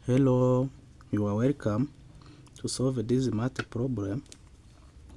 Hello, you are welcome to solve this math problem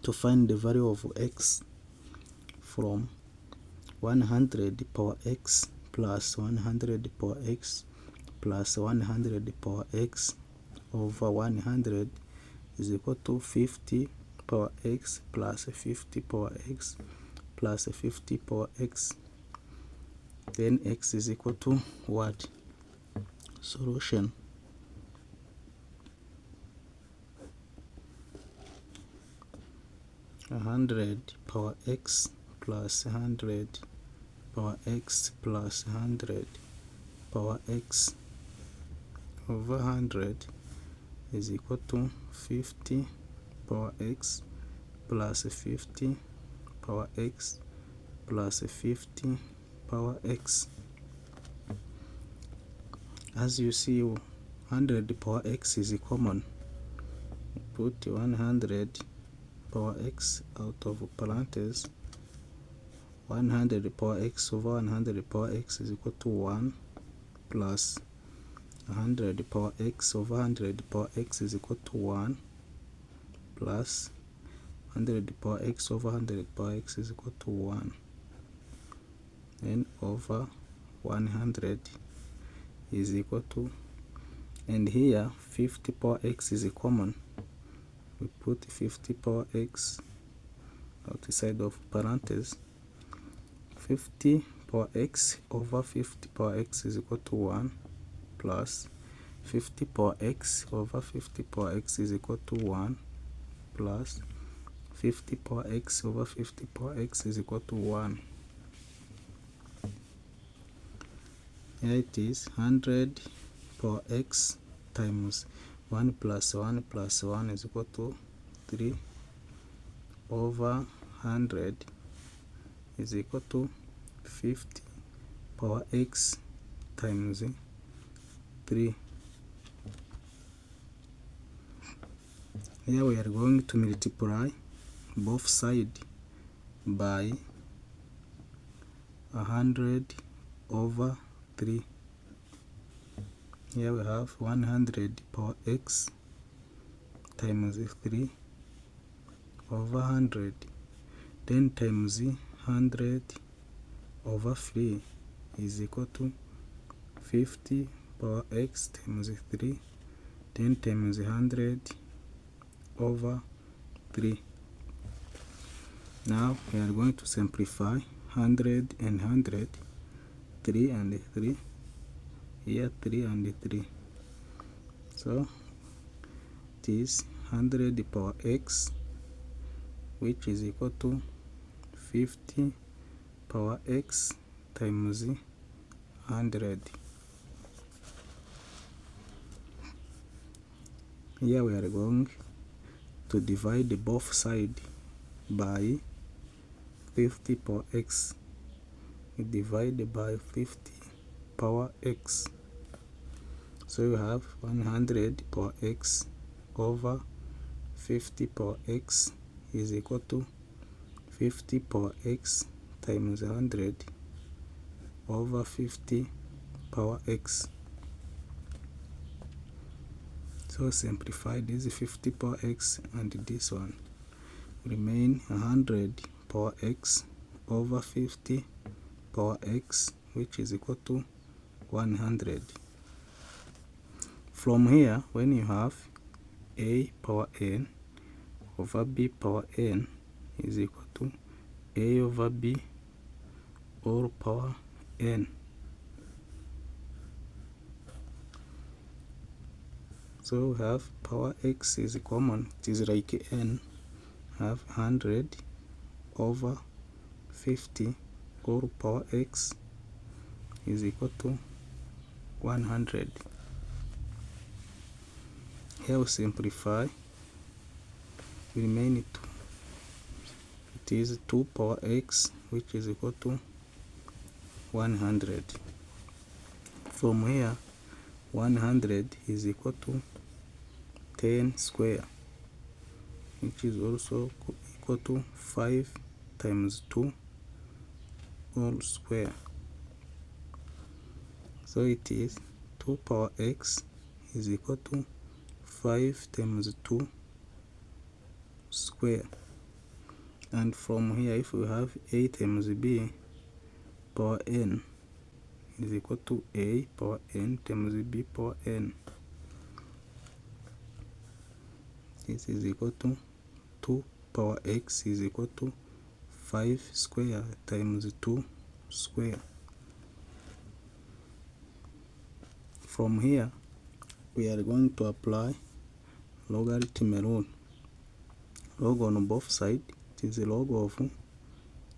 to find the value of x from 100 power x plus 100 power x plus 100 power x over 100 is equal to 50 power x plus 50 power x plus 50 power x. Then x is equal to what? Solution. A 100 power x plus 100 power x plus 100 power x over 100 is equal to 50 power x plus 50 power x plus 50 power x. As you see, 100 power x is common. Put 100 power x out of parentheses. 100 power x over 100 power x is equal to 1 plus 100 power x over 100 power x is equal to 1 plus 100 power x over 100 power x is equal to 1, and over 100 is equal to, and here 50 power x is common. We put 50 power x outside of parentheses. 50 power x over 50 power x is equal to 1 plus 50 power x over 50 power x is equal to 1 plus 50 power x over 50 power x is equal to 1. Here it is 100 power x times 1 plus 1 plus 1 is equal to 3 over 100 is equal to 50 power x times 3. Here we are going to multiply both sides by 100 over 3. Here we have 100 power x times 3 over 100, then times 100 over 3 is equal to 50 power x times 3, then times 100 over 3. Now we are going to simplify 100 and 100, 3 and 3, here 3 and 3. So it is 100 power x, which is equal to 50 power x times 100. Here we are going to divide both sides by 50 power x. We divide by 50 power x. So you have 100 power x over 50 power x is equal to 50 power x times 100 over 50 power x. So simplify this 50 power x and this one. Remain 100 power x over 50 power x, which is equal to 100. From here, when you have a power n over b power n is equal to a over b all power n. So we have power x is common, it is like n, have 100 over 50 all power x is equal to 100. Here we simplify, we remain 2. It is 2 power x, which is equal to 100. From here, 100 is equal to 10 square, which is also equal to 5 times 2 all square. So it is 2 power x is equal to 5 times 2 square. And from here, if we have a times b power n is equal to a power n times b power n. This is equal to 2 power x is equal to 5 square times 2 square. From here, we are going to apply logarithm rule. Log on both sides, it is log of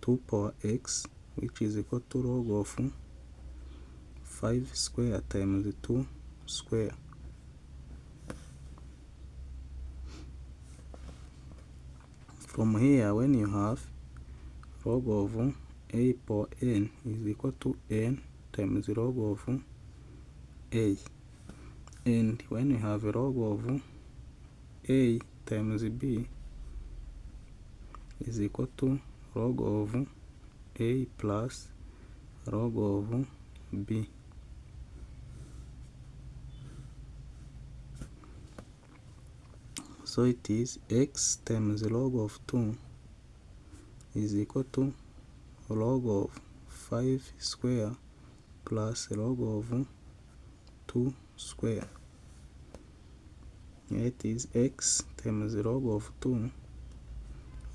2 power x, which is equal to log of 5 square times 2 square. From here, when you have log of a power n is equal to n times log of a, and when you have a log of a times b is equal to log of a plus log of b. So it is x times log of 2 is equal to log of 5 square plus log of 2 square. It is x times log of 2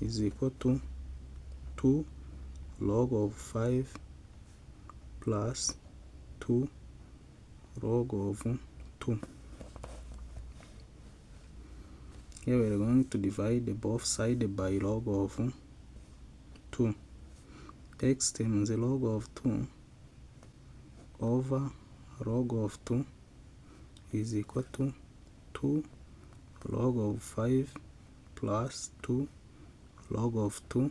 is equal to 2 log of 5 plus 2 log of 2. Here we are going to divide both sides by log of 2. X times log of 2 over log of 2 is equal to 2 log of 5 plus 2 log of 2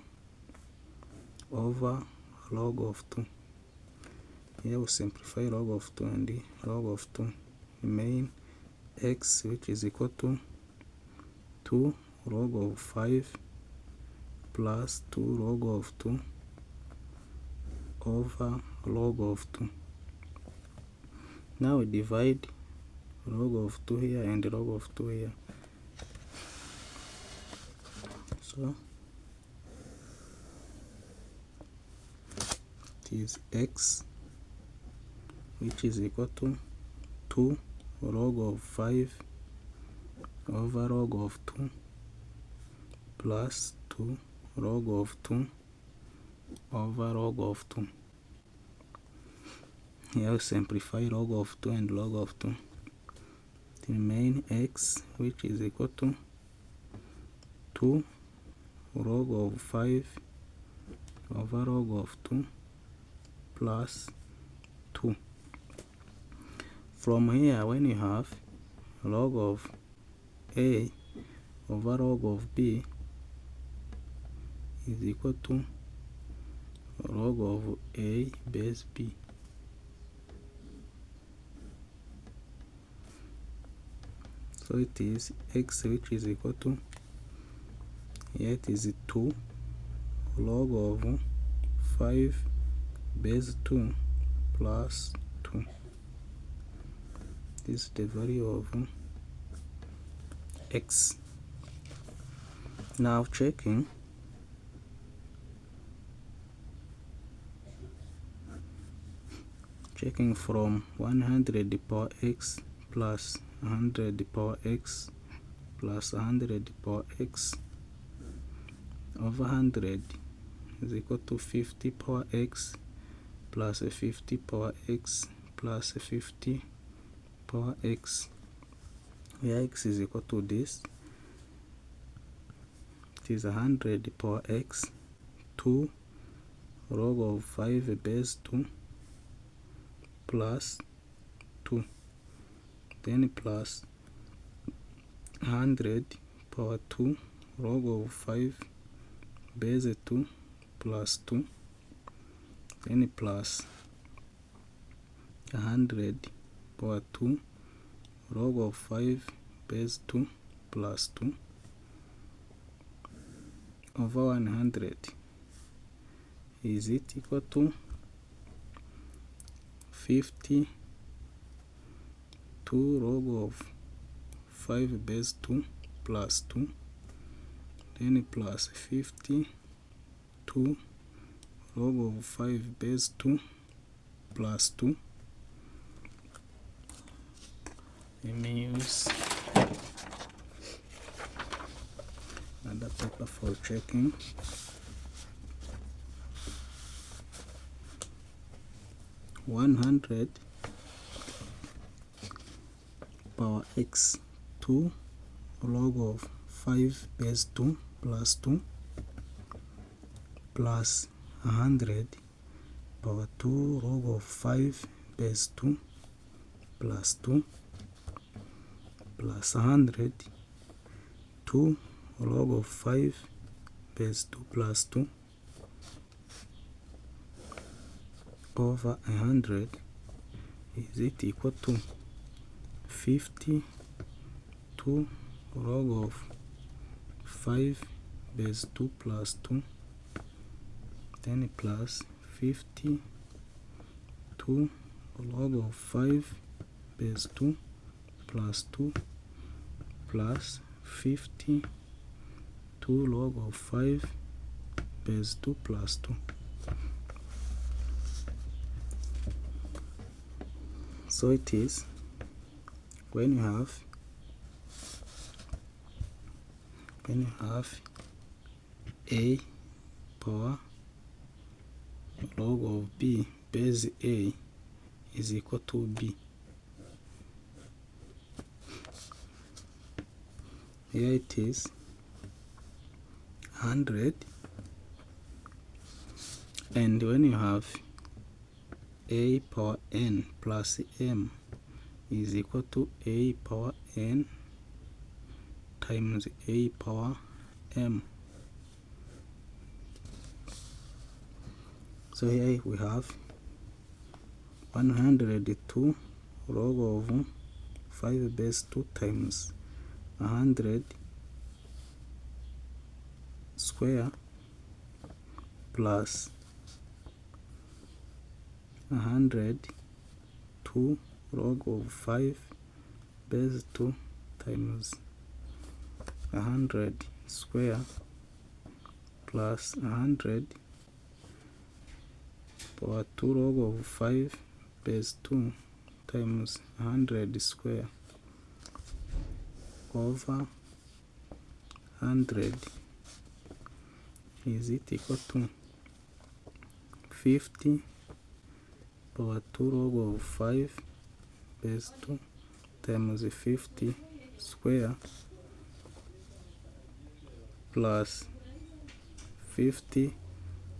over log of 2. Here we simplify log of 2 and log of 2. Remain x, which is equal to 2 log of 5 plus 2 log of 2 over log of 2. Now we divide log of 2 here and log of 2 here. So it is x, which is equal to 2 log of 5 over log of 2 plus 2 log of 2 over log of 2. Here we simplify log of 2 and log of 2. It remains x, which is equal to 2 log of 5 over log of 2 plus 2. From here, when you have log of a over log of b is equal to log of a base b. So it is x, which is equal to, here it is 2 log of 5 base 2 plus 2. This is the value of x. Now checking from 100 power x plus 100 power x plus 100 power x over 100 is equal to 50 power x plus 50 power x plus 50 power x, where x is equal to this. It is 100 power x, 2 log of 5 base 2 plus 2, then plus 100 power 2 log of 5 base 2 plus 2, then plus 100 power 2 log of 5 base 2 plus 2 over 100. Is it equal to 50 2 log of 5 base 2 plus 2, then plus 52 log of 5 base 2 plus 2. Let me use another paper for checking. (100) power x 2 log of 5 base 2 plus 2 plus 100 power 2 log of 5 base 2 plus 2 plus 100 2 log of 5 base 2 plus 2 over 100. Is it equal to 52 log of 5 base 2 plus 2, then plus 52 log of 5 base 2 plus 2 plus 52 log of 5 base 2 plus 2. So it is when you have a power log of b base a is equal to b. Here it is 100, and when you have a power n plus m is equal to a power n times a power m. So here we have 102 log of 5 base 2 times 100 square plus 102 log of 5 base 2 times 100 square plus 100 power 2 log of 5 base 2 times 100 square over 100. Is it equal to 50 power 2 log of 5 base 2 times 50 square plus 50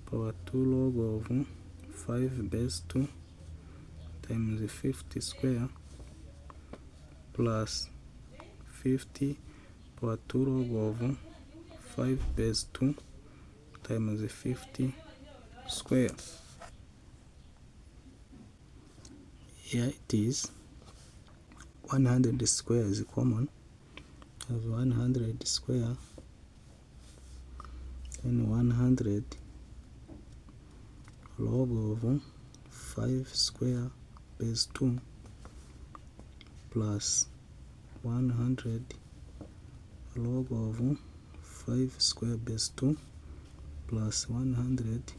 power 2 log of 5 base 2 times 50 square plus 50 power 2 log of 5 base 2 times 50 square. Here it is 100 square is common, have 100 square and 100 log of 5 square base 2 plus 100 log of 5 square base 2 plus 100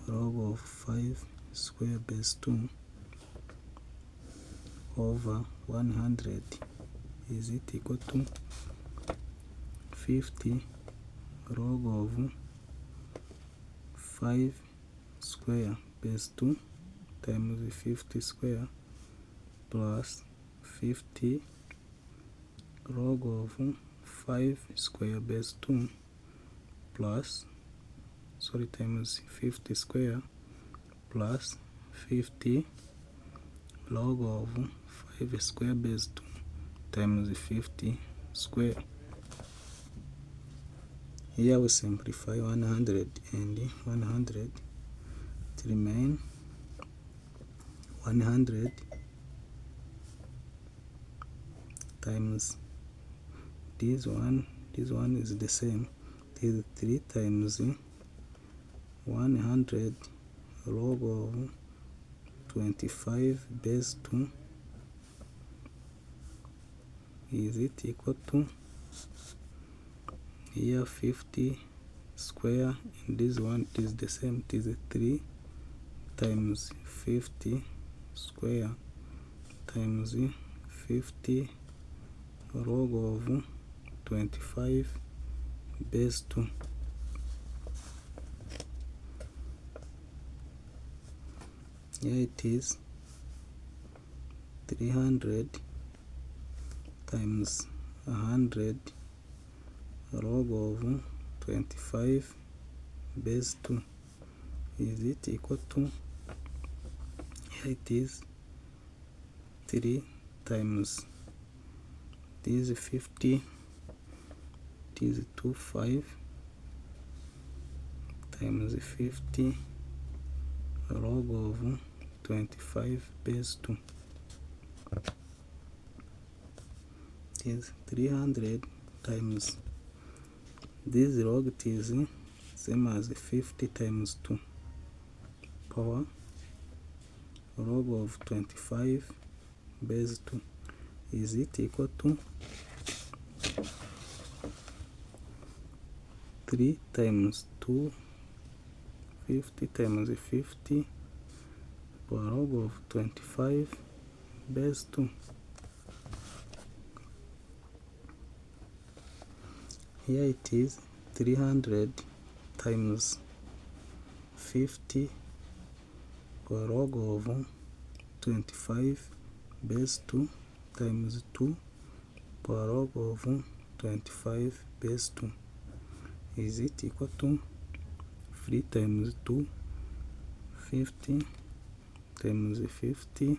log of 5 square base 2 over 100. Is it equal to 50 log of 5 square base 2 times 50 square plus 50 log of 5 square base 2 plus times 50 square plus 50 log of 5 square base 2 times 50 square. Here we simplify 100 and 100 to remain 100 times this one is the same, this 3 times 100 log of 25 base 2 is it equal to here 50 square, and this one is the same, it is 3 times 50 square times 50 log of 25 base 2. Here it is 300 times 100 log of 25 base 2. Is it equal to, here it is 3 times this 50, it is 25 times 50 log of 25 base 2. It is 300 times this log, it is same as 50 times 2 power log of 25 base 2. Is it equal to 3 times 2, 50 times 50 power log of 25 base 2. Here it is 300 times 50 power log of 25 base 2 times 2 power log of 25 base 2. Is it equal to 3 times 2, 50 times 50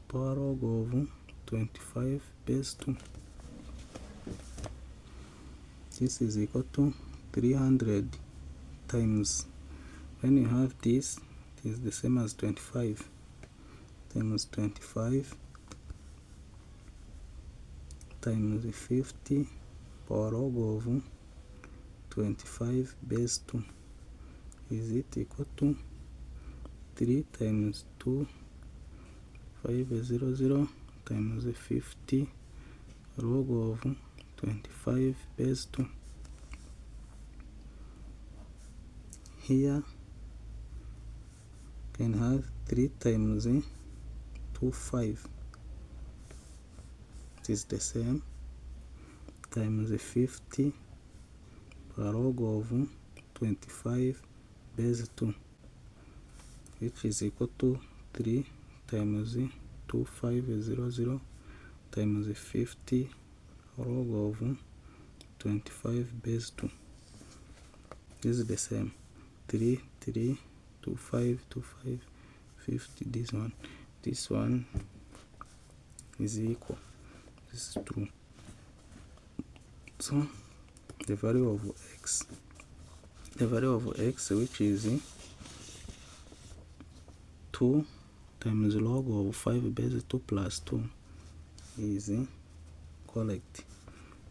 power log of 25 base 2. This is equal to 300 times, when you have this, it is the same as 25 times 25 times 50 power log of 25 base 2. Is it equal to 3 times 2, 500 times 50 log of 25 base 2. Here can have 3 times 2, 5, it is the same, times 50 power log of 25 base 2, which is equal to 3 times 2500 times 50 log of 25 base 2. This is the same, 3, 3, 2, 5, 2, 5, 50, this one is equal, this is true. So the value of x, which is 2 times log of 5 base 2 plus 2, is correct.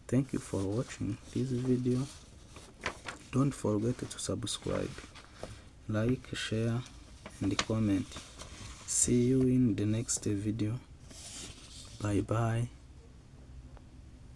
Thank you for watching this video. Don't forget to subscribe, like, share and comment. See you in the next video. Bye bye.